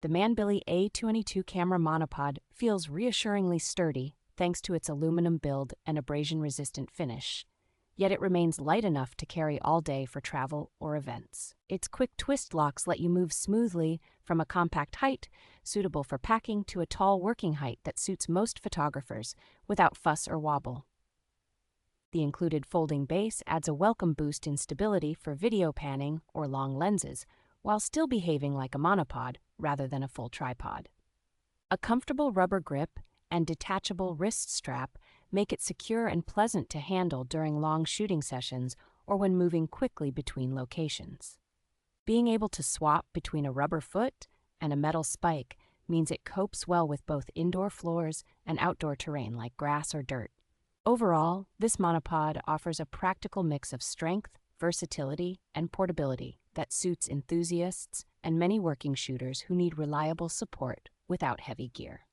The Manbily A-222 Camera Monopod feels reassuringly sturdy thanks to its aluminum build and abrasion-resistant finish, yet it remains light enough to carry all day for travel or events. Its quick twist locks let you move smoothly from a compact height, suitable for packing, to a tall working height that suits most photographers without fuss or wobble. The included folding base adds a welcome boost in stability for video panning or long lenses, while still behaving like a monopod rather than a full tripod. A comfortable rubber grip and detachable wrist strap make it secure and pleasant to handle during long shooting sessions or when moving quickly between locations. Being able to swap between a rubber foot and a metal spike means it copes well with both indoor floors and outdoor terrain like grass or dirt. Overall, this monopod offers a practical mix of strength, versatility, and portability that suits enthusiasts and many working shooters who need reliable support without heavy gear.